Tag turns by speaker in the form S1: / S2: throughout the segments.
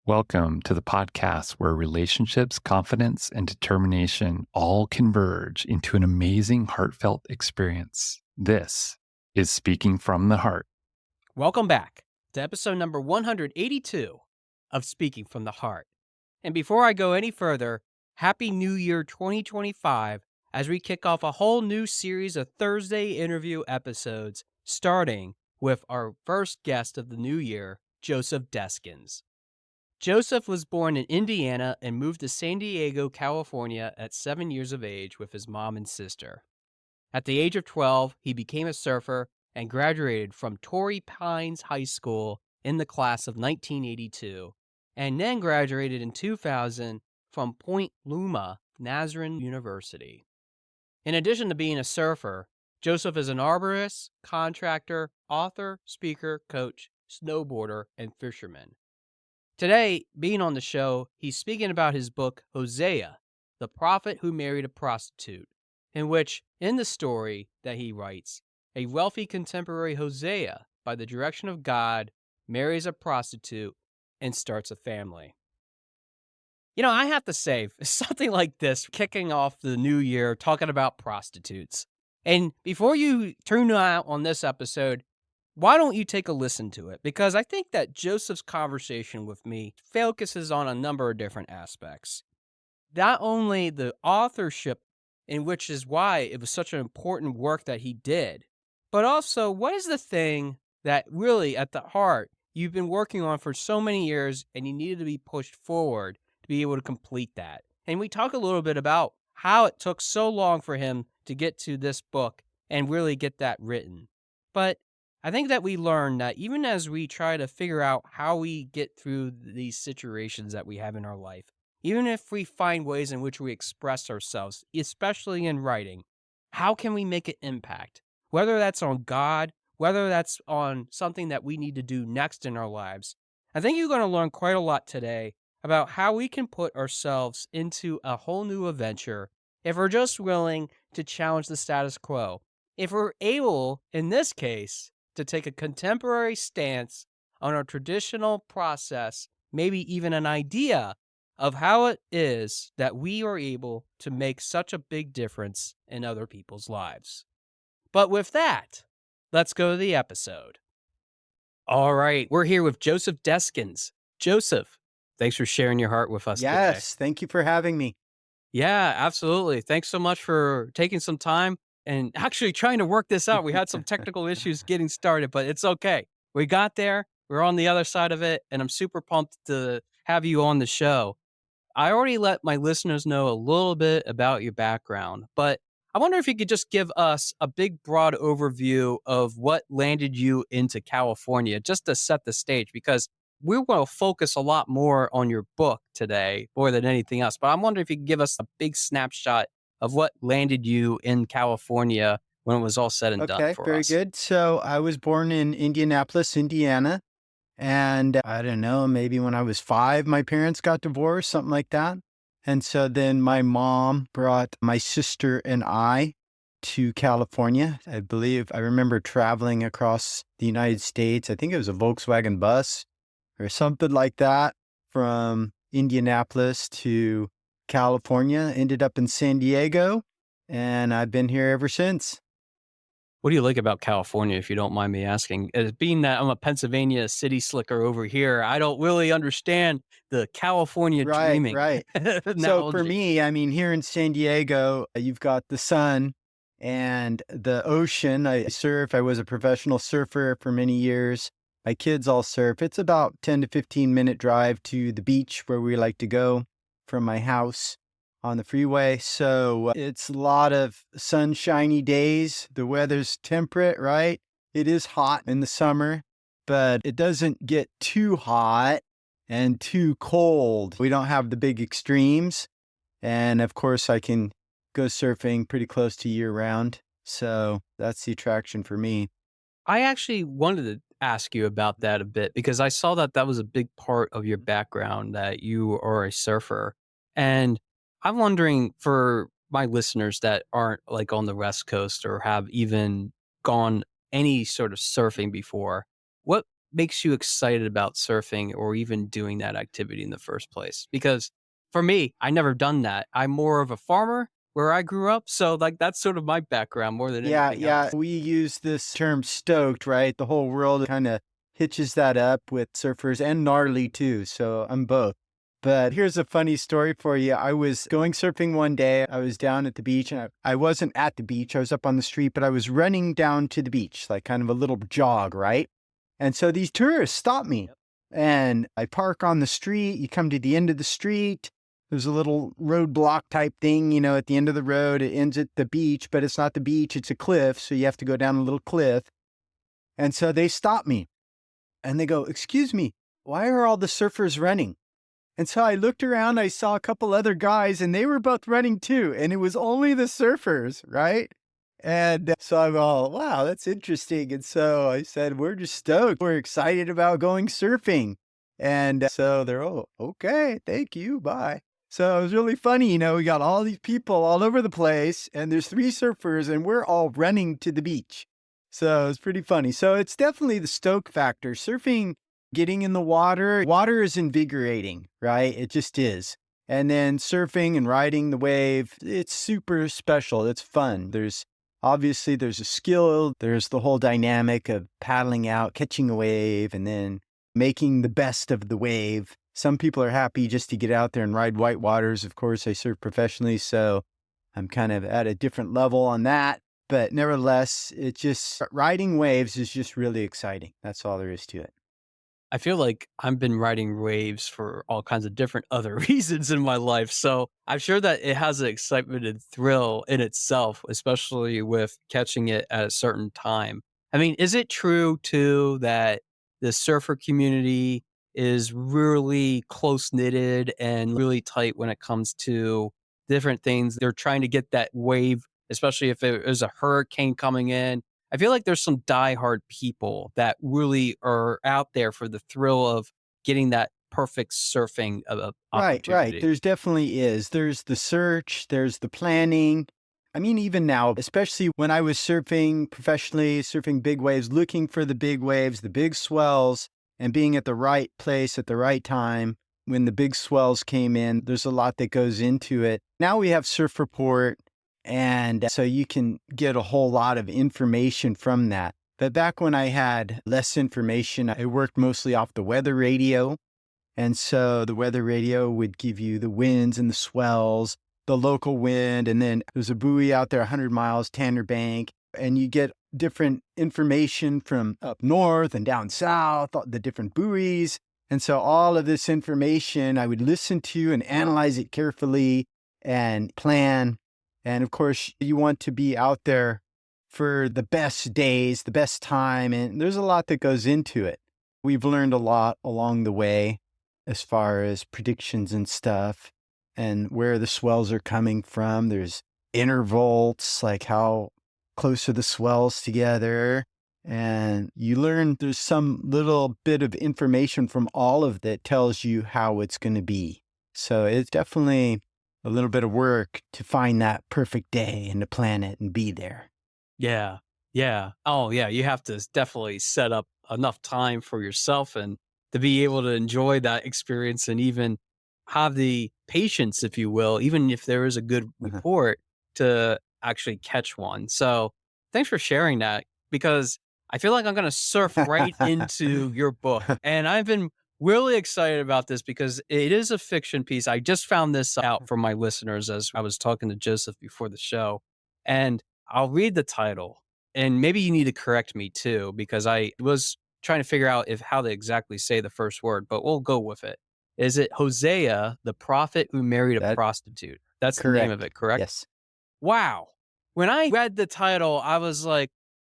S1: Welcome to the podcast where relationships, confidence, and determination all converge into an amazing, heartfelt experience. This is Speaking from the Heart.
S2: Welcome back to episode number 182 of Speaking from the Heart. And before I go any further, Happy New Year 2025 as we kick off a whole new series of Thursday interview episodes, starting with our first guest of the new year, Joseph Descans. Joseph was born in Indiana and moved to San Diego, California at 7 years of age with his mom and sister. At the age of 12, he became a surfer and graduated from Torrey Pines High School in the class of 1982, and then graduated in 2000 from Point Loma Nazarene University. In addition to being a surfer, Joseph is an arborist, contractor, author, speaker, coach, snowboarder, and fisherman. Today, being on the show, he's speaking about his book, HOSEA, The Prophet Who Married a Prostitute, in which, in the story that he writes, a wealthy contemporary Hosea, by the direction of God, marries a prostitute and starts a family. You know, I have to say, something like this, kicking off the new year, talking about prostitutes. And before you tune out on this episode, why don't you take a listen to it? Because I think that Joseph's conversation with me focuses on a number of different aspects. Not only the authorship, in which is why it was such an important work that he did, but also what is the thing that really at the heart you've been working on for so many years and you needed to be pushed forward to be able to complete that. And we talk a little bit about how it took so long for him to get to this book and really get that written. But I think that we learn that even as we try to figure out how we get through these situations that we have in our life, even if we find ways in which we express ourselves, especially in writing, how can we make an impact? Whether that's on God, whether that's on something that we need to do next in our lives. I think you're going to learn quite a lot today about how we can put ourselves into a whole new adventure if we're just willing to challenge the status quo. If we're able, in this case, to take a contemporary stance on our traditional process, maybe even an idea of how it is that we are able to make such a big difference in other people's lives. But with that, let's go to the episode. All right, we're here with Joseph Descans. Joseph, thanks for sharing your heart with us today.
S3: Yes, thank you for having me.
S2: Yeah, absolutely. Thanks so much for taking some time and actually trying to work this out. We had some technical issues getting started, but it's okay. We got there. We're on the other side of it, and I'm super pumped to have you on the show. I already let my listeners know a little bit about your background, but I wonder if you could just give us a big, broad overview of what landed you into California, just to set the stage, because we're going to focus a lot more on your book today, more than anything else. But I'm wondering if you could give us a big snapshot of what landed you in California when it was all said and done
S3: Okay,
S2: for
S3: very
S2: us.
S3: good. So I was born in Indianapolis, Indiana. And I don't know, maybe when I was 5, my parents got divorced, something like that. And so then my mom brought my sister and I to California. I remember traveling across the United States. I think it was a Volkswagen bus or something like that from Indianapolis to California. Ended up in San Diego, and I've been here ever since.
S2: What do you like about California, if you don't mind me asking? Being that I'm a Pennsylvania city slicker over here, I don't really understand the California
S3: Right,
S2: dreaming
S3: right. So for
S2: analogy.
S3: me, I mean, here in San Diego, you've got the sun and the ocean. I surf. I was a professional surfer for many years. My kids all surf. It's about 10 to 15-minute drive to the beach where we like to go from my house on the freeway. So it's a lot of sunshiny days. The weather's temperate, right? It is hot in the summer, but it doesn't get too hot and too cold. We don't have the big extremes. And of course, I can go surfing pretty close to year round. So that's the attraction for me.
S2: I actually wanted to ask you about that a bit because I saw that that was a big part of your background, that you are a surfer. And I'm wondering, for my listeners that aren't like on the West Coast or have even gone any sort of surfing before, what makes you excited about surfing or even doing that activity in the first place? Because for me, I never done that. I'm more of a farmer where I grew up. So like that's sort of my background more than
S3: Yeah,
S2: anything
S3: yeah.
S2: else.
S3: We use this term stoked, right? The whole world kind of hitches that up with surfers and gnarly too. So I'm both. But here's a funny story for you. I was going surfing one day. I was down at the beach and I wasn't at the beach. I was up on the street, but I was running down to the beach, like kind of a little jog, right? And so these tourists stop me
S2: Yep.
S3: and I park on the street. You come to the end of the street. There's a little roadblock type thing, at the end of the road. It ends at the beach, but it's not the beach, it's a cliff. So you have to go down a little cliff. And so they stop me and they go, "Excuse me, why are all the surfers running?" And so I looked around, I saw a couple other guys and they were both running too. And it was only the surfers, right? And so I'm all, wow, that's interesting. And so I said, "We're just stoked. We're excited about going surfing." And so they're, "Oh, okay, thank you, bye." So it was really funny. We got all these people all over the place and there's three surfers and we're all running to the beach. So it's pretty funny. So it's definitely the stoke factor. Surfing, getting in the water is invigorating, right? It just is. And then surfing and riding the wave, it's super special. It's fun. Obviously there's a skill. There's the whole dynamic of paddling out, catching a wave, and then making the best of the wave. Some people are happy just to get out there and ride white waters. Of course, I surf professionally, so I'm kind of at a different level on that. But nevertheless, riding waves is just really exciting. That's all there is to it.
S2: I feel like I've been riding waves for all kinds of different other reasons in my life. So I'm sure that it has an excitement and thrill in itself, especially with catching it at a certain time. I mean, is it true too that the surfer community is really close knitted and really tight when it comes to different things? They're trying to get that wave, especially if it is a hurricane coming in. I feel like there's some diehard people that really are out there for the thrill of getting that perfect surfing
S3: Right, right.
S2: opportunity.
S3: There's definitely is. There's the search, there's the planning. I mean, even now, especially when I was surfing professionally, surfing big waves, looking for the big waves, the big swells, and being at the right place at the right time when the big swells came in, there's a lot that goes into it. Now we have Surf Report, and so you can get a whole lot of information from that. But back when I had less information, I worked mostly off the weather radio. And so the weather radio would give you the winds and the swells, the local wind, and then there's a buoy out there 100 miles, Tanner Bank, and you get different information from up north and down south, the different buoys. And so all of this information I would listen to and analyze it carefully and plan. And of course, you want to be out there for the best days, the best time, and there's a lot that goes into it. We've learned a lot along the way as far as predictions and stuff and where the swells are coming from. There's intervals, like how close are the swells together. And you learn there's some little bit of information from all of that tells you how it's going to be. So it's definitely a little bit of work to find that perfect day and to plan it and be there.
S2: Yeah. Yeah. Oh, yeah. You have to definitely set up enough time for yourself and to be able to enjoy that experience and even have the patience, if you will, even if there is a good
S3: Uh-huh.
S2: report to actually catch one. So thanks for sharing that because I feel like I'm going to surf right into your book. And I've been really excited about this because it is a fiction piece. I just found this out for my listeners as I was talking to Joseph before the show. And I'll read the title and maybe you need to correct me too, because I was trying to figure out how to exactly say the first word, but we'll go with it. Is it Hosea, the prophet who married a
S3: That's
S2: prostitute? That's the name of
S3: correct.
S2: it, correct?
S3: Yes.
S2: Wow. When I read the title, I was like,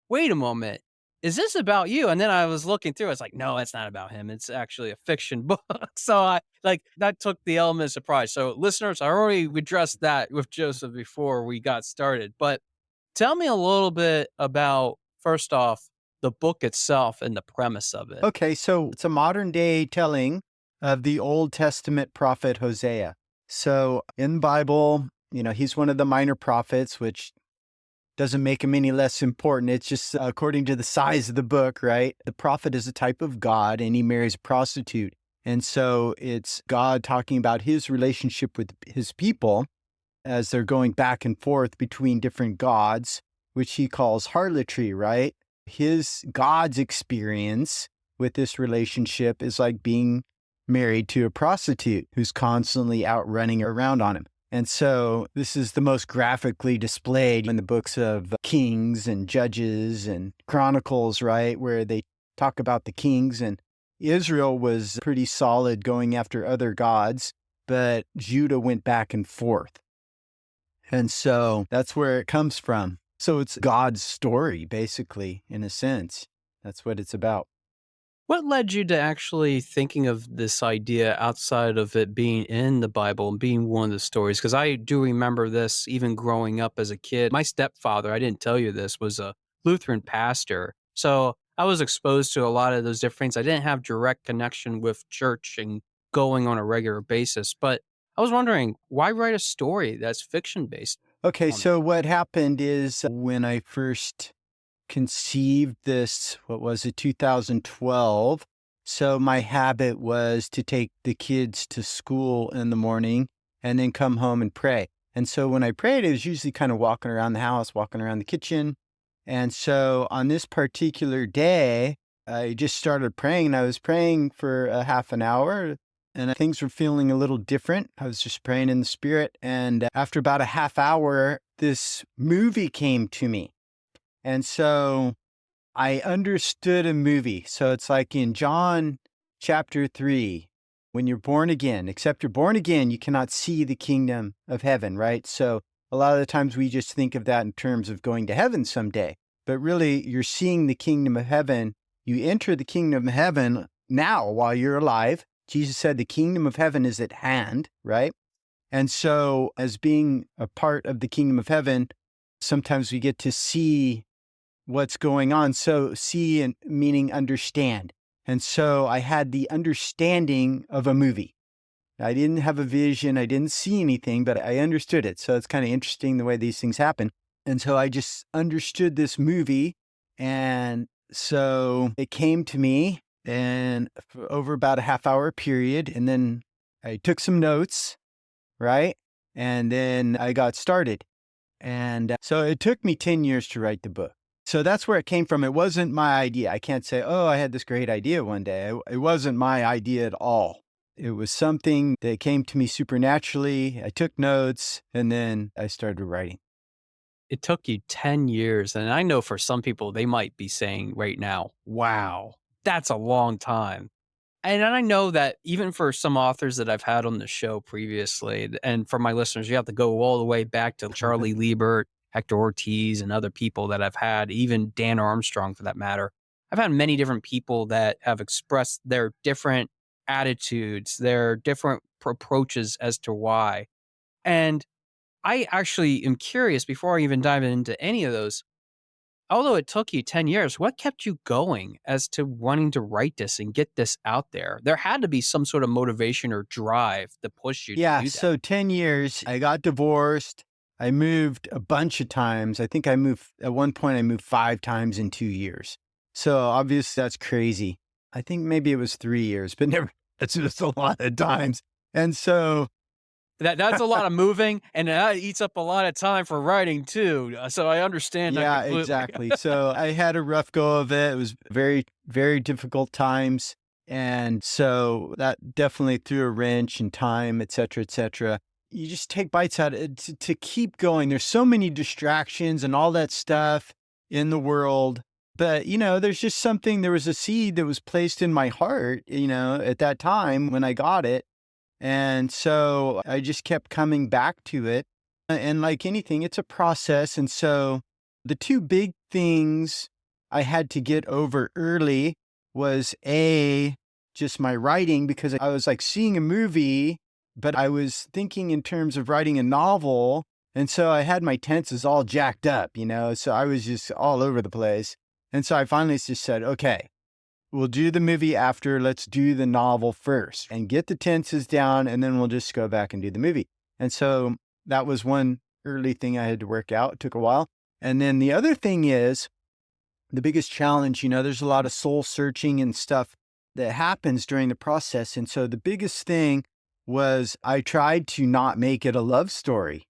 S2: wait a moment. Is this about you? And then I was looking through. It's like, no, it's not about him. It's actually a fiction book. So I like that took the element of surprise. So listeners, I already addressed that with Joseph before we got started. But tell me a little bit about, first off, the book itself and the premise of it.
S3: Okay, so it's a modern day telling of the Old Testament prophet Hosea. So in the Bible, he's one of the minor prophets, which doesn't make him any less important. It's just according to the size of the book, right? The prophet is a type of God, and he marries a prostitute. And so it's God talking about his relationship with his people as they're going back and forth between different gods, which he calls harlotry, right? God's experience with this relationship is like being married to a prostitute who's constantly out running around on him. And so this is the most graphically displayed in the books of Kings and Judges and Chronicles, right? Where they talk about the kings, and Israel was pretty solid going after other gods, but Judah went back and forth. And so that's where it comes from. So it's God's story, basically, in a sense. That's what it's about.
S2: What led you to actually thinking of this idea outside of it being in the Bible and being one of the stories? Because I do remember this even growing up as a kid. My stepfather, I didn't tell you this, was a Lutheran pastor. So I was exposed to a lot of those different things. I didn't have direct connection with church and going on a regular basis. But I was wondering, why write a story that's fiction based?
S3: Okay, so what happened is when I first conceived this, 2012. So my habit was to take the kids to school in the morning and then come home and pray. And so when I prayed, it was usually kind of walking around the house, walking around the kitchen. And so on this particular day, I just started praying, and I was praying for a half an hour, and things were feeling a little different. I was just praying in the Spirit. And after about a half hour, this movie came to me. And so I understood a movie. So it's like in John chapter 3, when you're born again, except you're born again, you cannot see the kingdom of heaven, right? So a lot of the times we just think of that in terms of going to heaven someday. But really, you're seeing the kingdom of heaven. You enter the kingdom of heaven now while you're alive. Jesus said the kingdom of heaven is at hand, right? And so as being a part of the kingdom of heaven, sometimes we get to see what's going on. So see and meaning understand. And so I had the understanding of a movie. I didn't have a vision. I didn't see anything, but I understood it. So it's kind of interesting the way these things happen. And so I just understood this movie. And so it came to me, and over about a half hour period. And then I took some notes, right? And then I got started. And so it took me 10 years to write the book. So that's where it came from. It wasn't my idea. I can't say, oh, I had this great idea one day. It wasn't my idea at all. It was something that came to me supernaturally. I took notes, and then I started writing.
S2: It took you 10 years. And I know for some people, they might be saying right now, wow, that's a long time. And I know that even for some authors that I've had on the show previously, and for my listeners, you have to go all the way back to Charlie Liebert, Hector Ortiz, and other people that I've had, even Dan Armstrong for that matter. I've had many different people that have expressed their different attitudes, their different approaches as to why. And I actually am curious, before I even dive into any of those, although it took you 10 years, what kept you going as to wanting to write this and get this out there? There had to be some sort of motivation or drive to push you to
S3: Yeah,
S2: do that.
S3: so 10 years, I got divorced. I moved a bunch of times. I think at one point, I moved 5 times in 2 years. So obviously that's crazy. I think maybe it was 3 years, but never, it's just a lot of times. And so
S2: That's a lot of moving, and that eats up a lot of time for writing too. So I understand that
S3: yeah,
S2: completely.
S3: exactly. So I had a rough go of it. It was very, very difficult times. And so that definitely threw a wrench in time, et cetera, et cetera. You just take bites out of it to keep going. There's so many distractions and all that stuff in the world. But, there's just there was a seed that was placed in my heart, at that time when I got it. And so I just kept coming back to it. And like anything, it's a process. And so the 2 big things I had to get over early was just my writing, because I was like seeing a movie, but I was thinking in terms of writing a novel. And so I had my tenses all jacked up, so I was just all over the place. And so I finally just said, okay, we'll do the movie after. Let's do the novel first and get the tenses down, and then we'll just go back and do the movie. And so that was one early thing I had to work out. It took a while. And then the other thing is the biggest challenge, there's a lot of soul searching and stuff that happens during the process. And so the biggest thing was I tried to not make it a love story.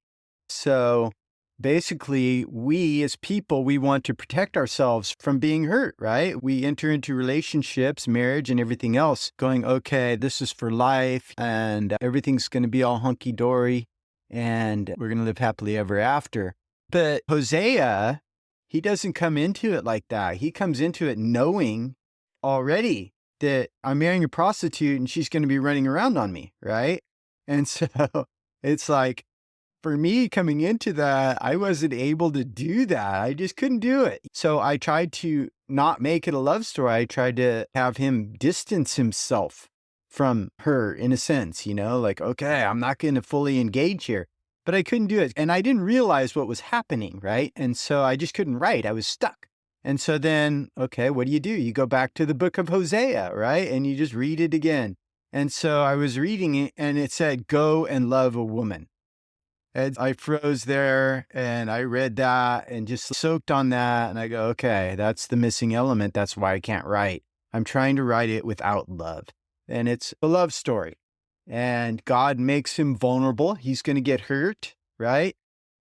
S3: So basically, we as people, we want to protect ourselves from being hurt, right? We enter into relationships, marriage, and everything else going, okay, this is for life and everything's going to be all hunky dory and we're going to live happily ever after. But Hosea, he doesn't come into it like that. He comes into it knowing already that I'm marrying a prostitute and she's going to be running around on me, right? And so it's like, for me coming into that, I wasn't able to do that. I just couldn't do it. So I tried to not make it a love story. I tried to have him distance himself from her in a sense, like, okay, I'm not going to fully engage here. But I couldn't do it. And I didn't realize what was happening, right? And so I just couldn't write. I was stuck. And so then, okay, what do? You go back to the book of Hosea, right? And you just read it again. And so I was reading it and it said, go and love a woman. And I froze there and I read that and just soaked on that. And I go, okay, that's the missing element. That's why I can't write. I'm trying to write it without love. And it's a love story. And God makes him vulnerable. He's going to get hurt, right?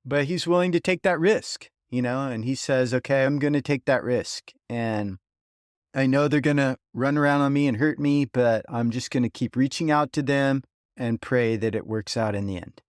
S3: But he's willing to take that risk, and he says, okay, I'm going to take that risk. And I know they're going to run around on me and hurt me, but I'm just going to keep reaching out to them and pray that it works out in the end.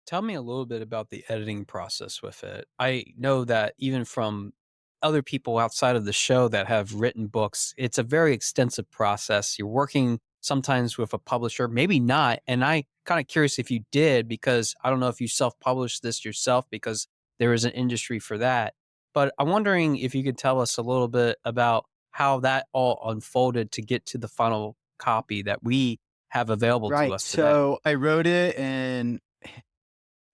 S2: Tell me a little bit about the editing process with it. I know that even from other people outside of the show that have written books, it's a very extensive process. You're working sometimes with a publisher, maybe not. And I kind of curious if you did, because I don't know if you self-published this yourself because there is an industry for that. But I'm wondering if you could tell us a little bit about how that all unfolded to get to the final copy that we have available to
S3: Right.
S2: us today.
S3: So I wrote it and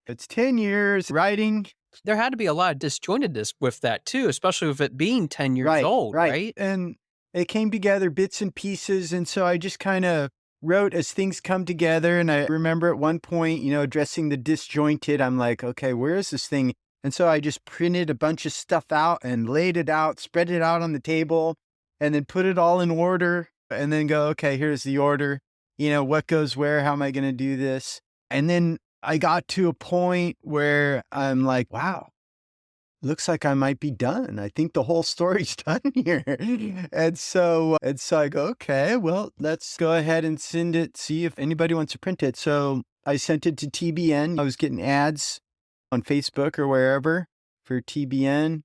S3: it's 10 years writing.
S2: There had to be a lot of disjointedness with that too, especially with it being 10 years old, right?
S3: And it came together bits and pieces. And so I just kind of wrote as things come together. And I remember at one point, addressing the disjointed, I'm like, okay, where is this thing? And so I just printed a bunch of stuff out and laid it out, spread it out on the table, and then put it all in order and then go, okay, here's the order. What goes where? How am I going to do this? And then I got to a point where I'm like, wow, looks like I might be done. I think the whole story's done here. And so I go, okay, well, let's go ahead and send it, see if anybody wants to print it. So I sent it to TBN. I was getting ads on Facebook or wherever for TBN.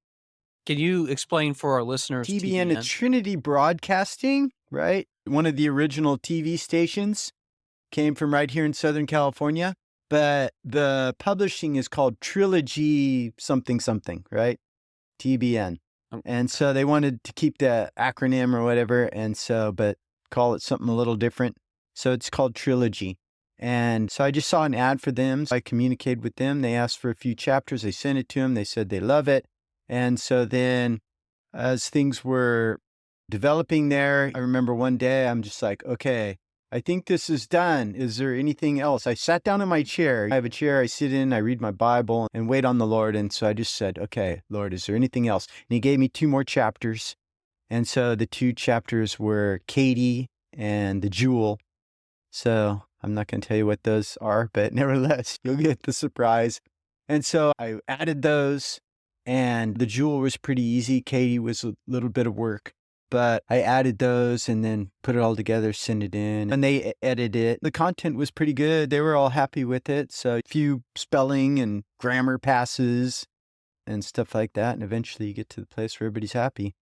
S2: Can you explain for our listeners?
S3: TBN, it's Trinity Broadcasting, right? One of the original TV stations, came from right here in Southern California. But the publishing is called Trilogy something, right? TBN. And so they wanted to keep the acronym or whatever. And so, but call it something a little different. So it's called Trilogy. And so I just saw an ad for them. So I communicated with them. They asked for a few chapters. I sent it to them. They said they love it. And so then as things were developing there, I remember one day I'm just like, okay, I think this is done. Is there anything else? I sat down in my chair. I have a chair I sit in, I read my Bible and wait on the Lord. And so I just said, okay, Lord, is there anything else? And he gave me 2 more chapters. And so the 2 chapters were Katie and the Jewel. So I'm not going to tell you what those are, but nevertheless, you'll get the surprise. And so I added those, and the Jewel was pretty easy. Katie was a little bit of work. But I added those and then put it all together, sent it in, and they edited it. The content was pretty good. They were all happy with it. So a few spelling and grammar passes and stuff like that. And eventually you get to the place where everybody's happy.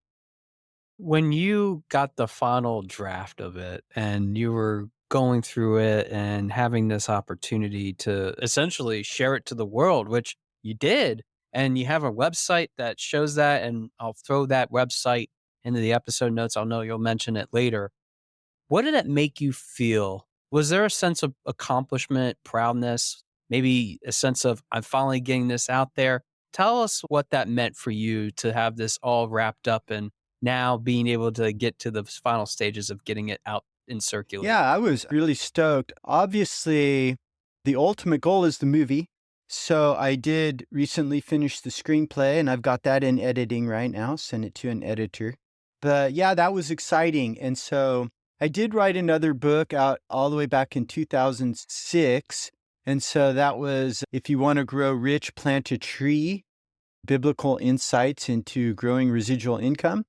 S2: When you got the final draft of it and you were going through it and having this opportunity to essentially share it to the world, which you did, and you have a website that shows that, and I'll throw that website into the episode notes. I'll know you'll mention it later. What did it make you feel? Was there a sense of accomplishment, proudness, maybe a sense of, I'm finally getting this out there? Tell us what that meant for you to have this all wrapped up and now being able to get to the final stages of getting it out in circulation.
S3: Yeah, I was really stoked. Obviously, the ultimate goal is the movie. So I did recently finish the screenplay, and I've got that in editing right now, send it to an editor. But yeah, that was exciting. And so I did write another book out all the way back in 2006. And so that was If You Want to Grow Rich, Plant a Tree, Biblical Insights into Growing Residual Income.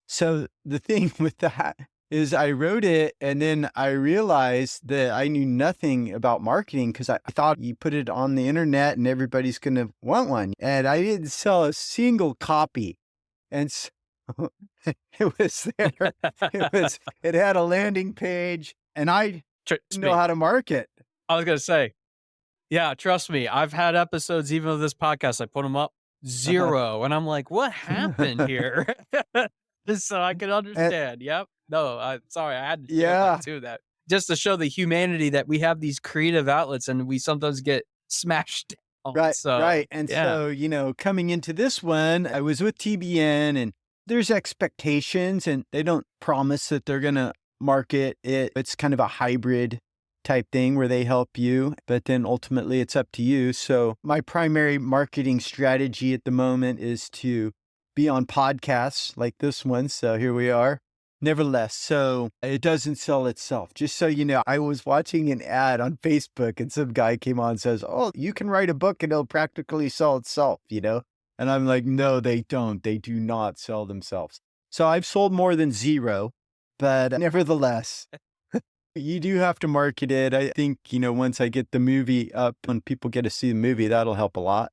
S3: So the thing with that is I wrote it and then I realized that I knew nothing about marketing because I thought you put it on the internet and everybody's going to want one. And I didn't sell a single copy. And so it was there. It had a landing page and I
S2: Trust
S3: didn't know
S2: me.
S3: how to market.
S2: I was going to say, yeah, trust me. I've had episodes, even of this podcast, I put them up, 0. And I'm like, what happened here? So I can
S3: And
S2: understand. Yep. No, I'm sorry. I had to share
S3: yeah,
S2: that too. That just to show the humanity that we have these creative outlets and we sometimes get smashed down.
S3: right,
S2: So
S3: right. And
S2: yeah.
S3: so, coming into this one, I was with TBN and there's expectations and they don't promise that they're going to market it. It's kind of a hybrid type thing where they help you, but then ultimately it's up to you. So my primary marketing strategy at the moment is to be on podcasts like this one. So here we are. Nevertheless, so it doesn't sell itself. Just so you know, I was watching an ad on Facebook and some guy came on and says, "Oh, you can write a book and it'll practically sell itself." And I'm like, no, they don't. They do not sell themselves. So I've sold more than 0, but nevertheless, you do have to market it. I think, once I get the movie up, when people get to see the movie, that'll help a lot.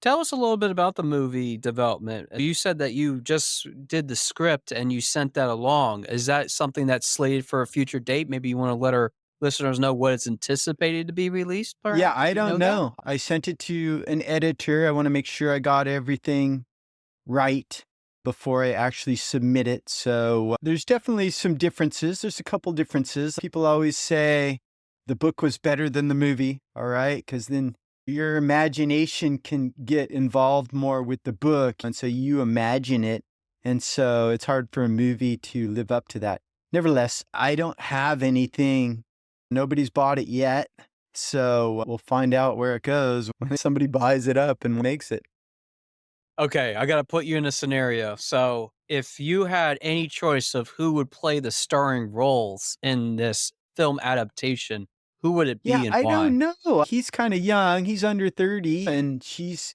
S2: Tell us a little bit about the movie development. You said that you just did the script and you sent that along. Is that something that's slated for a future date? Maybe you want to let our listeners know what it's anticipated to be released,
S3: Yeah,
S2: perhaps?
S3: I
S2: Do you
S3: don't
S2: know that?
S3: know. I sent it to an editor. I want to make sure I got everything right before I actually submit it. So there's definitely some differences. There's a couple differences. People always say the book was better than the movie. All right. Because then your imagination can get involved more with the book. And so you imagine it. And so it's hard for a movie to live up to that. Nevertheless, I don't have anything. Nobody's bought it yet. So we'll find out where it goes when somebody buys it up and makes it.
S2: Okay, I got to put you in a scenario. So, if you had any choice of who would play the starring roles in this film adaptation, who would it
S3: Yeah,
S2: be and
S3: I
S2: why?
S3: don't know. He's kind of young. He's under 30 and she's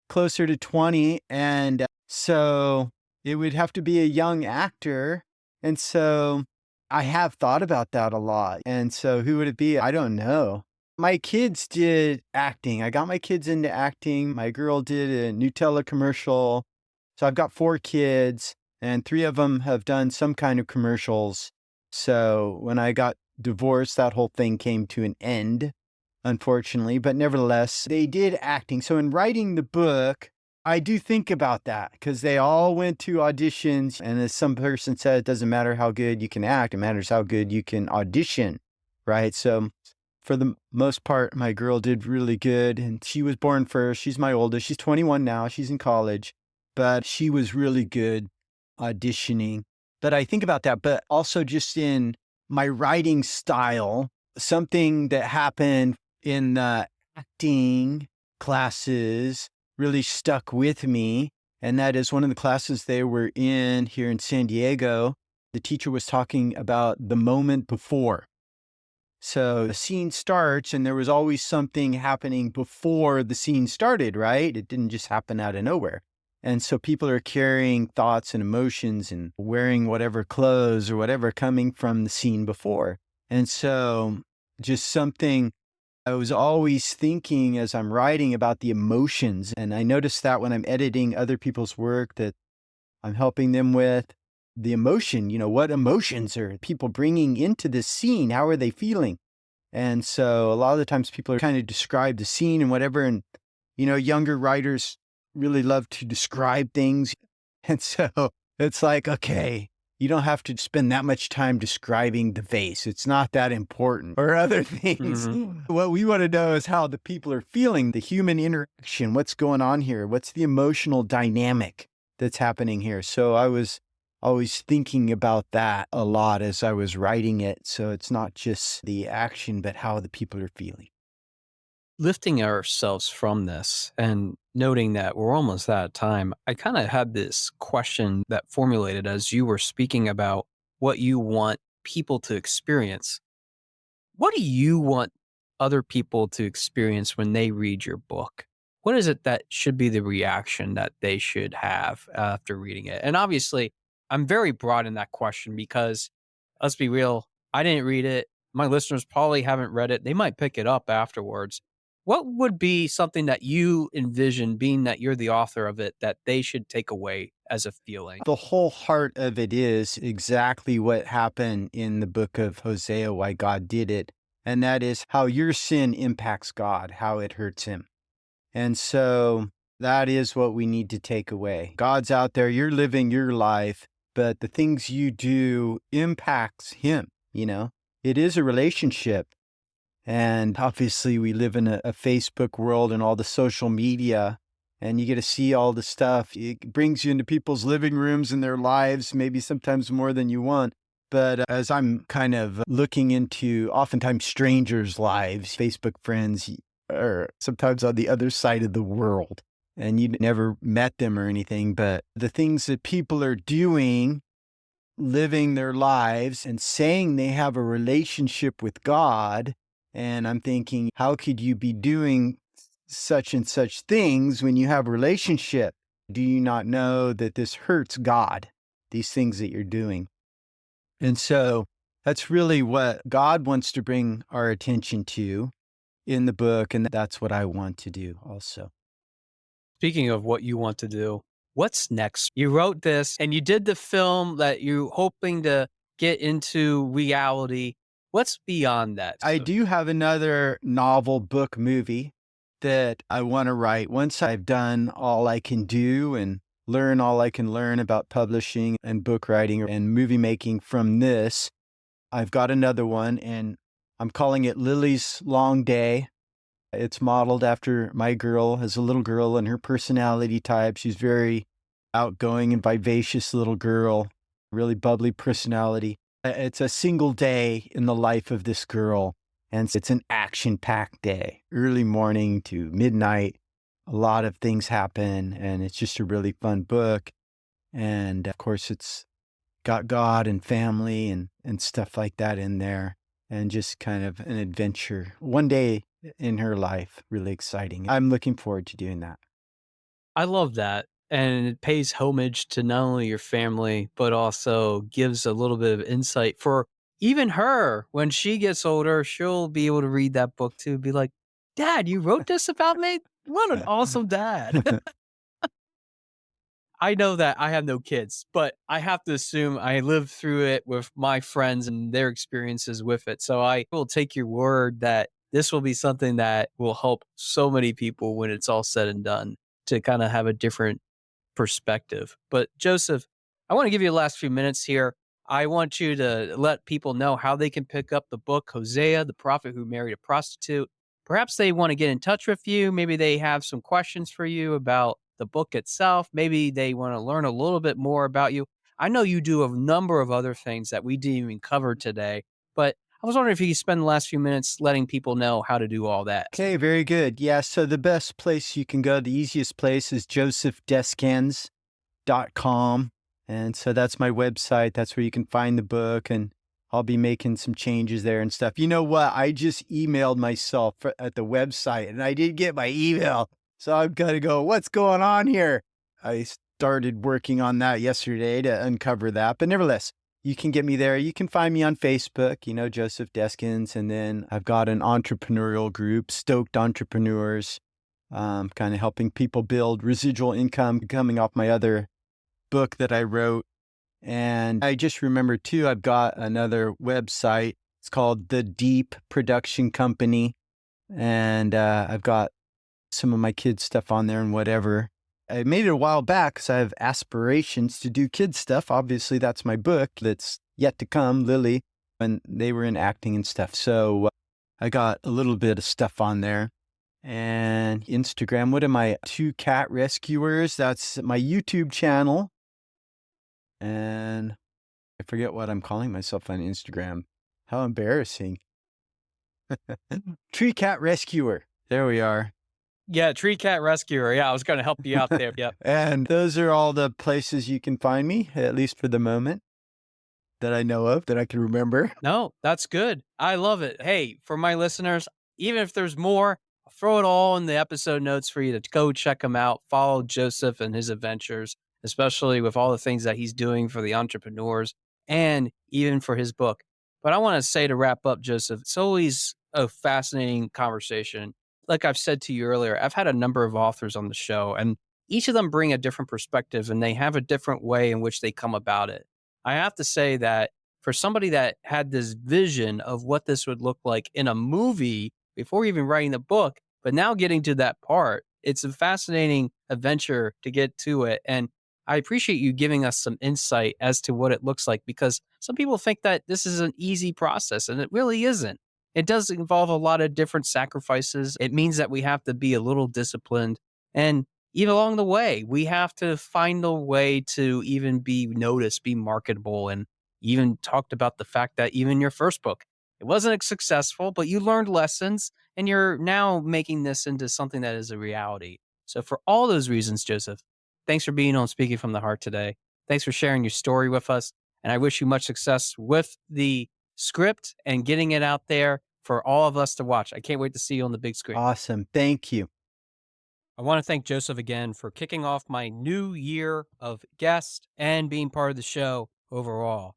S3: closer to 20. And so it would have to be a young actor. And so I have thought about that a lot. And so who would it be? I don't know. My kids did acting. I got my kids into acting. My girl did a Nutella commercial. So I've got 4 kids and 3 of them have done some kind of commercials. So when I got divorced, that whole thing came to an end, unfortunately. But nevertheless, they did acting. So in writing the book, I do think about that because they all went to auditions. And as some person said, it doesn't matter how good you can act, it matters how good you can audition, right? So for the most part, my girl did really good. And she was born first. She's my oldest. She's 21 now. She's in college. But she was really good auditioning. But I think about that, but also just in my writing style, something that happened in the acting classes really stuck with me. And that is one of the classes they were in here in San Diego. The teacher was talking about the moment before. So the scene starts, and there was always something happening before the scene started, right? It didn't just happen out of nowhere. And so people are carrying thoughts and emotions and wearing whatever clothes or whatever coming from the scene before. And so just something I was always thinking as I'm writing about the emotions. And I noticed that when I'm editing other people's work that I'm helping them with the emotion, what emotions are people bringing into this scene? How are they feeling? And so a lot of the times people are kind of describe the scene and whatever. And, younger writers really love to describe things. And so it's like, okay, you don't have to spend that much time describing the vase. It's not that important or other things.
S2: Mhm.
S3: What we want to know is how the people are feeling, the human interaction, what's going on here? What's the emotional dynamic that's happening here? So I was always thinking about that a lot as I was writing it. So it's not just the action, but how the people are feeling.
S2: lifting ourselves from this and noting that we're almost out of time, I kind of had this question that formulated as you were speaking about what you want people to experience. What do you want other people to experience when they read your book? What is it that should be the reaction that they should have after reading it? And obviously, I'm very broad in that question because let's be real, I didn't read it. My listeners probably haven't read it. They might pick it up afterwards. What would be something that you envision, being that you're the author of it, that they should take away as a feeling?
S3: The whole heart of it is exactly what happened in the book of Hosea, why God did it. And that is how your sin impacts God, how it hurts him. And so that is what we need to take away. God's out there, you're living your life, but the things you do impacts him, you know? It is a relationship. And obviously we live in a Facebook world and all the social media, and you get to see all the stuff. It brings you into people's living rooms and their lives, maybe sometimes more than you want. But as I'm kind of looking into oftentimes strangers' lives, Facebook friends are sometimes on the other side of the world and you never met them or anything, but the things that people are doing, living their lives and saying they have a relationship with God. And I'm thinking, how could you be doing such and such things when you have a relationship? Do you not know that this hurts God, these things that you're doing? And so that's really what God wants to bring our attention to in the book. And that's what I want to do also.
S2: Speaking of what you want to do, what's next? You wrote this and you did the film that you're hoping to get into reality. What's beyond that?
S3: I do have another novel book movie that I want to write once I've done all I can do and learn all I can learn about publishing and book writing and movie making from this. I've got another one and I'm calling it Lily's Long Day. It's modeled after my girl as a little girl and her personality type. She's very outgoing and vivacious little girl, really bubbly personality. It's a single day in the life of this girl, and it's an action-packed day, early morning to midnight. A lot of things happen, and it's just a really fun book. And of course, it's got God and family and stuff like that in there, and just kind of an adventure. One day in her life, really exciting. I'm looking forward to doing that.
S2: I love that. And it pays homage to not only your family, but also gives a little bit of insight for even her. When she gets older, she'll be able to read that book too, be like, Dad, you wrote this about me? What an awesome dad. I know that I have no kids, but I have to assume I lived through it with my friends and their experiences with it. So I will take your word that this will be something that will help so many people when it's all said and done to kind of have a different perspective. But Joseph, I want to give you the last few minutes here. I want you to let people know how they can pick up the book, Hosea, the prophet who married a prostitute. Perhaps they want to get in touch with you. Maybe they have some questions for you about the book itself. Maybe they want to learn a little bit more about you. I know you do a number of other things that we didn't even cover today, but I was wondering if you could spend the last few minutes letting people know how to do all that.
S3: Okay, very good. Yeah, so the best place you can go, the easiest place is josephdescans.com. And so that's my website. That's where you can find the book, and I'll be making some changes there and stuff. You know what? I just emailed myself at the website and I didn't get my email. So I'm going to go, what's going on here? I started working on that yesterday to uncover that. But nevertheless, you can get me there. You can find me on Facebook, Joseph Descans. And then I've got an entrepreneurial group, Stoked Entrepreneurs, kind of helping people build residual income coming off my other book that I wrote. And I just remembered too, I've got another website. It's called The Deep Production Company. And I've got some of my kids' stuff on there and whatever. I made it a while back because I have aspirations to do kids' stuff. Obviously, that's my book that's yet to come, Lily, when they were in acting and stuff. So I got a little bit of stuff on there. And Instagram, what am I? Two Cat Rescuers. That's my YouTube channel. And I forget what I'm calling myself on Instagram. How embarrassing. Tree Cat Rescuer. There we are.
S2: Yeah, Tree Cat Rescuer. Yeah, I was going to help you out there. Yep.
S3: And those are all the places you can find me, at least for the moment, that I know of, that I can remember.
S2: No, that's good. I love it. Hey, for my listeners, even if there's more, I'll throw it all in the episode notes for you to go check him out. Follow Joseph and his adventures, especially with all the things that he's doing for the entrepreneurs and even for his book. But I want to say to wrap up, Joseph, it's always a fascinating conversation. Like I've said to you earlier, I've had a number of authors on the show, and each of them bring a different perspective and they have a different way in which they come about it. I have to say that for somebody that had this vision of what this would look like in a movie before even writing the book, but now getting to that part, it's a fascinating adventure to get to it. And I appreciate you giving us some insight as to what it looks like because some people think that this is an easy process and it really isn't. It does involve a lot of different sacrifices. It means that we have to be a little disciplined. And even along the way, we have to find a way to even be noticed, be marketable, and even talked about the fact that even your first book, it wasn't successful, but you learned lessons and you're now making this into something that is a reality. So for all those reasons, Joseph, thanks for being on Speaking from the Heart today. Thanks for sharing your story with us. And I wish you much success with the script and getting it out there for all of us to watch. I can't wait to see you on the big screen.
S3: Awesome. Thank you.
S2: I want to thank Joseph again for kicking off my new year of guest and being part of the show overall.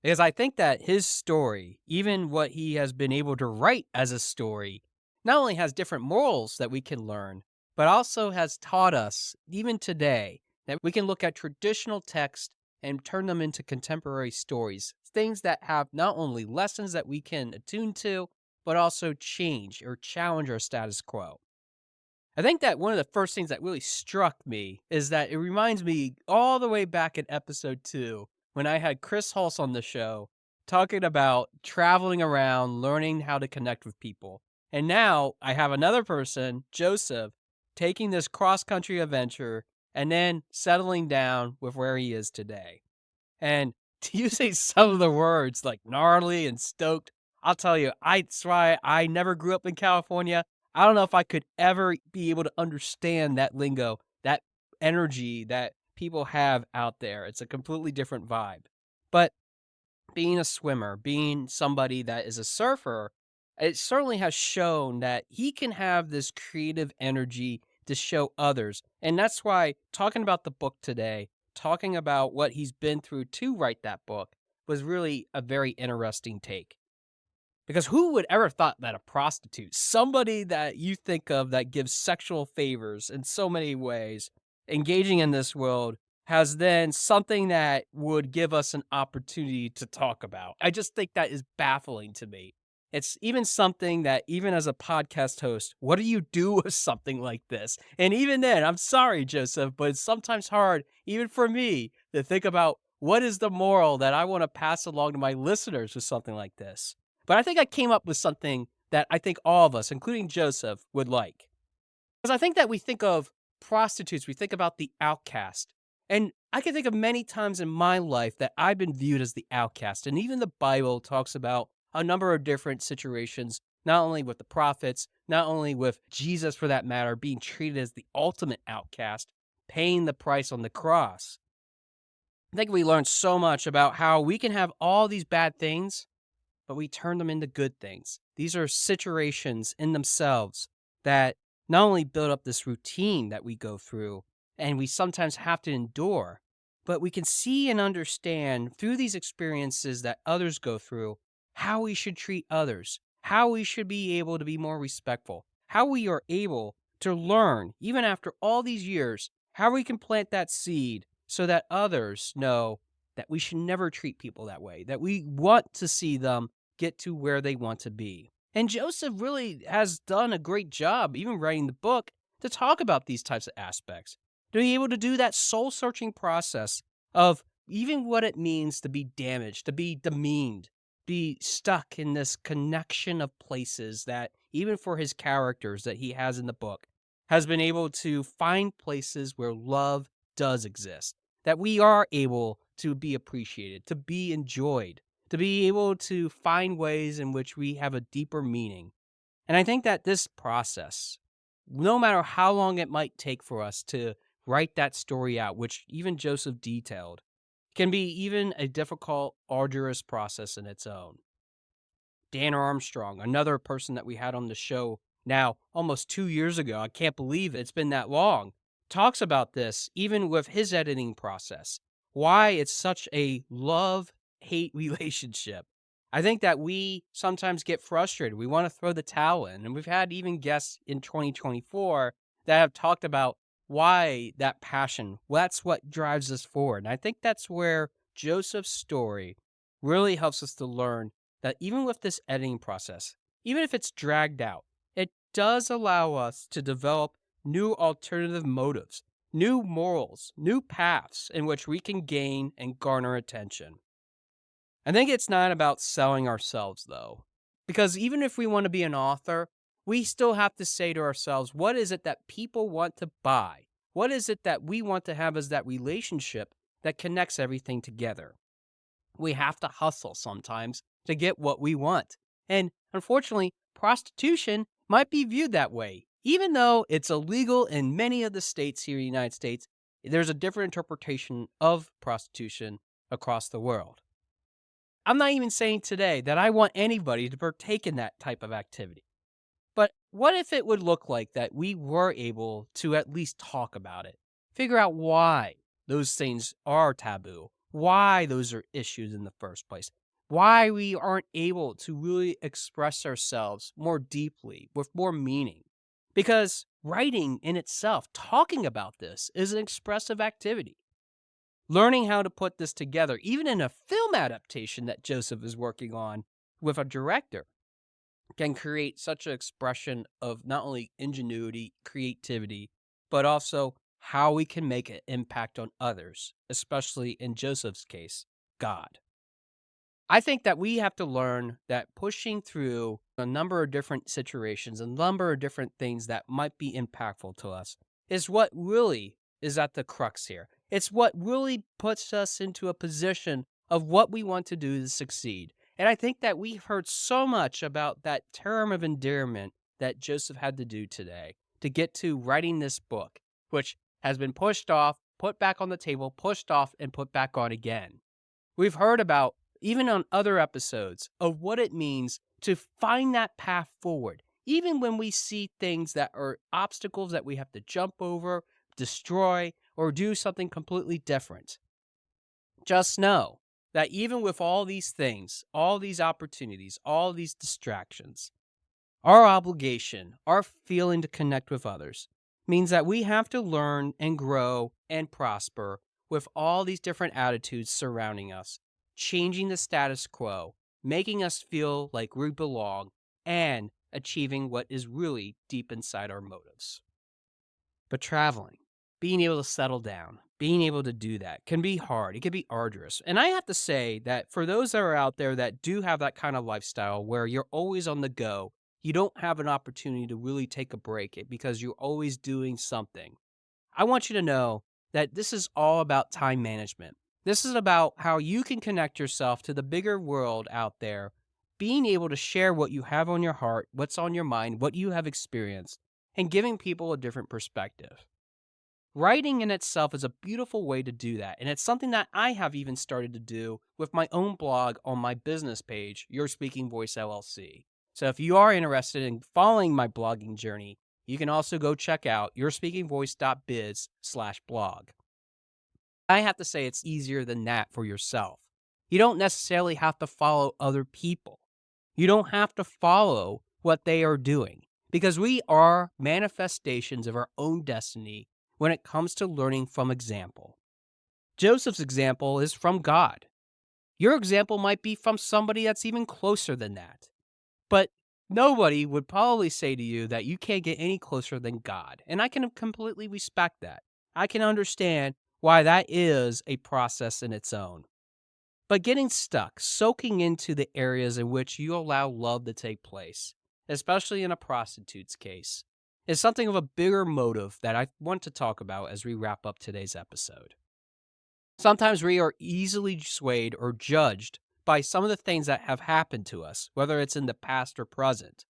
S2: Because I think that his story, even what he has been able to write as a story, not only has different morals that we can learn, but also has taught us, even today, that we can look at traditional text and turn them into contemporary stories, things that have not only lessons that we can attune to, but also change or challenge our status quo. I think that one of the first things that really struck me is that it reminds me all the way back in episode 2 when I had Chris Hulse on the show talking about traveling around, learning how to connect with people. And now I have another person, Joseph, taking this cross country adventure and then settling down with where he is today. And to use some of the words like gnarly and stoked, I'll tell you, that's why I never grew up in California. I don't know if I could ever be able to understand that lingo, that energy that people have out there. It's a completely different vibe. But being a swimmer, being somebody that is a surfer, it certainly has shown that he can have this creative energy to show others. And that's why talking about the book today, talking about what he's been through to write that book, was really a very interesting take. Because who would ever thought that a prostitute, somebody that you think of that gives sexual favors in so many ways, engaging in this world, has then something that would give us an opportunity to talk about? I just think that is baffling to me. It's even something that, even as a podcast host, what do you do with something like this? And even then, I'm sorry, Joseph, but it's sometimes hard, even for me, to think about what is the moral that I want to pass along to my listeners with something like this. But I think I came up with something that I think all of us, including Joseph, would like. Because I think that we think of prostitutes, we think about the outcast. And I can think of many times in my life that I've been viewed as the outcast. And even the Bible talks about a number of different situations, not only with the prophets, not only with Jesus for that matter, being treated as the ultimate outcast, paying the price on the cross. I think we learned so much about how we can have all these bad things, but we turn them into good things. These are situations in themselves that not only build up this routine that we go through and we sometimes have to endure, but we can see and understand through these experiences that others go through how we should treat others, how we should be able to be more respectful, how we are able to learn, even after all these years, how we can plant that seed so that others know that we should never treat people that way, that we want to see them get to where they want to be. And Joseph really has done a great job, even writing the book, to talk about these types of aspects, to be able to do that soul searching process of even what it means to be damaged, to be demeaned, be stuck in this connection of places that, even for his characters that he has in the book, has been able to find places where love does exist, that we are able to be appreciated, to be enjoyed, to be able to find ways in which we have a deeper meaning. And I think that this process, no matter how long it might take for us to write that story out, which even Joseph detailed, can be even a difficult, arduous process in its own. Dan Armstrong, another person that we had on the show now almost 2 years ago, I can't believe it's been that long, talks about this even with his editing process, why it's such a love-hate relationship. I think that we sometimes get frustrated. We want to throw the towel in. And we've had even guests in 2024 that have talked about why that passion, that's what drives us forward. And I think that's where Joseph's story really helps us to learn that even with this editing process, even if it's dragged out, it does allow us to develop new alternative motives, new morals, new paths in which we can gain and garner attention. I think it's not about selling ourselves, though, because even if we want to be an author, we still have to say to ourselves, what is it that people want to buy? What is it that we want to have as that relationship that connects everything together? We have to hustle sometimes to get what we want. And unfortunately, prostitution might be viewed that way. Even though it's illegal in many of the states here in the United States, there's a different interpretation of prostitution across the world. I'm not even saying today that I want anybody to partake in that type of activity. But what if it would look like that we were able to at least talk about it, figure out why those things are taboo, why those are issues in the first place, why we aren't able to really express ourselves more deeply with more meaning. Because writing in itself, talking about this, is an expressive activity. Learning how to put this together, even in a film adaptation that Joseph is working on with a director, can create such an expression of not only ingenuity, creativity, but also how we can make an impact on others, especially in Joseph's case, God. I think that we have to learn that pushing through a number of different situations, a number of different things that might be impactful to us, is what really is at the crux here. It's what really puts us into a position of what we want to do to succeed. And I think that we've heard so much about that term of endearment that Joseph had to do today to get to writing this book, which has been pushed off, put back on the table, pushed off, and put back on again. We've heard about, even on other episodes, of what it means to find that path forward, even when we see things that are obstacles that we have to jump over, destroy, or do something completely different. Just know that even with all these things, all these opportunities, all these distractions, our obligation, our feeling to connect with others, means that we have to learn and grow and prosper with all these different attitudes surrounding us, changing the status quo, making us feel like we belong, and achieving what is really deep inside our motives. But traveling, being able to settle down, being able to do that can be hard. It can be arduous. And I have to say that for those that are out there that do have that kind of lifestyle where you're always on the go, you don't have an opportunity to really take a break because you're always doing something. I want you to know that this is all about time management. This is about how you can connect yourself to the bigger world out there, being able to share what you have on your heart, what's on your mind, what you have experienced, and giving people a different perspective. Writing in itself is a beautiful way to do that, and it's something that I have even started to do with my own blog on my business page, Your Speaking Voice LLC. So if you are interested in following my blogging journey, you can also go check out yourspeakingvoice.biz/blog. I have to say it's easier than that for yourself. You don't necessarily have to follow other people. You don't have to follow what they are doing because we are manifestations of our own destiny when it comes to learning from example. Joseph's example is from God. Your example might be from somebody that's even closer than that. But nobody would probably say to you that you can't get any closer than God. And I can completely respect that. I can understand why that is a process in its own. But getting stuck, soaking into the areas in which you allow love to take place, especially in a prostitute's case, is something of a bigger motive that I want to talk about as we wrap up today's episode. Sometimes we are easily swayed or judged by some of the things that have happened to us, whether it's in the past or present.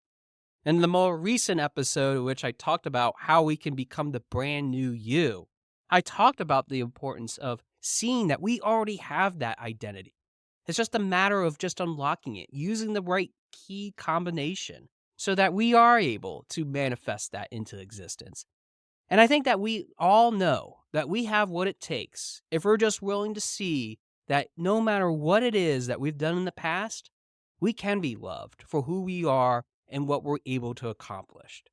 S2: In the more recent episode, in which I talked about how we can become the brand new you, I talked about the importance of seeing that we already have that identity. It's just a matter of just unlocking it, using the right key combination so that we are able to manifest that into existence. And I think that we all know that we have what it takes if we're just willing to see that no matter what it is that we've done in the past, we can be loved for who we are and what we're able to accomplish.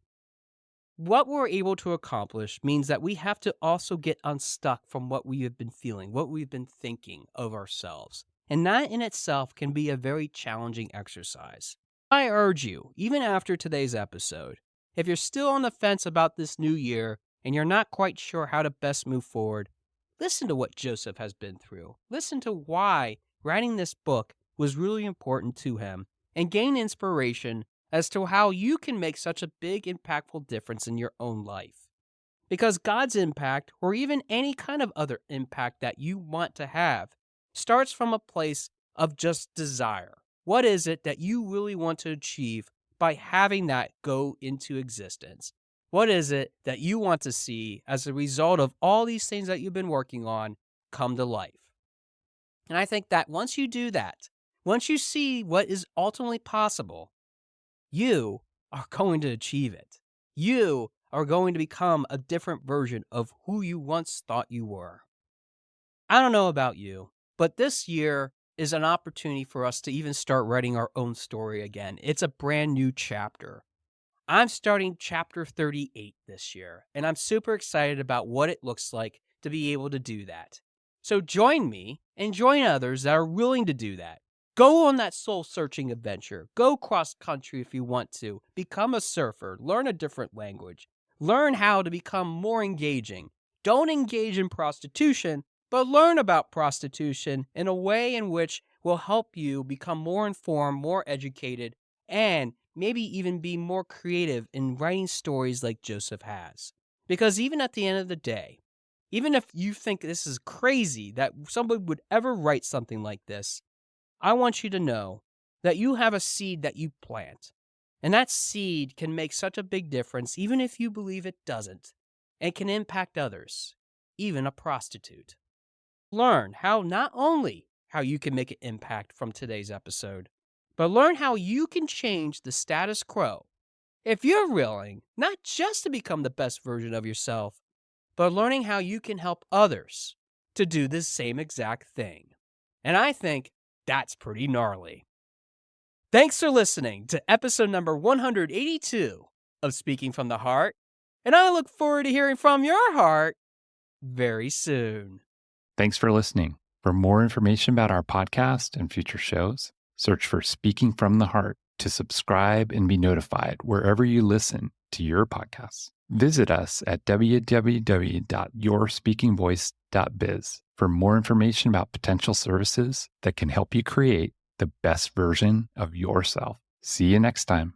S2: What we're able to accomplish means that we have to also get unstuck from what we have been feeling, what we've been thinking of ourselves. And that in itself can be a very challenging exercise. I urge you, even after today's episode, if you're still on the fence about this new year and you're not quite sure how to best move forward, listen to what Joseph has been through. Listen to why writing this book was really important to him and gain inspiration as to how you can make such a big, impactful difference in your own life. Because God's impact, or even any kind of other impact that you want to have, starts from a place of just desire. What is it that you really want to achieve by having that go into existence? What is it that you want to see as a result of all these things that you've been working on come to life? And I think that once you do that, once you see what is ultimately possible, you are going to achieve it. You are going to become a different version of who you once thought you were. I don't know about you, but this year is an opportunity for us to even start writing our own story again. It's a brand new chapter. I'm starting chapter 38 this year, and I'm super excited about what it looks like to be able to do that. So join me and join others that are willing to do that. Go on that soul-searching adventure. Go cross-country if you want to. Become a surfer. Learn a different language. Learn how to become more engaging. Don't engage in prostitution, but learn about prostitution in a way in which will help you become more informed, more educated, and maybe even be more creative in writing stories like Joseph has. Because even at the end of the day, even if you think this is crazy that somebody would ever write something like this, I want you to know that you have a seed that you plant. And that seed can make such a big difference, even if you believe it doesn't, and can impact others, even a prostitute. Learn how not only how you can make an impact from today's episode, but learn how you can change the status quo if you're willing not just to become the best version of yourself, but learning how you can help others to do the same exact thing. And I think that's pretty gnarly. Thanks for listening to episode number 182 of Speaking from the Heart, and I look forward to hearing from your heart very soon.
S1: Thanks for listening. For more information about our podcast and future shows, search for Speaking from the Heart to subscribe and be notified wherever you listen to your podcasts. Visit us at www.yourspeakingvoice.biz for more information about potential services that can help you create the best version of yourself. See you next time.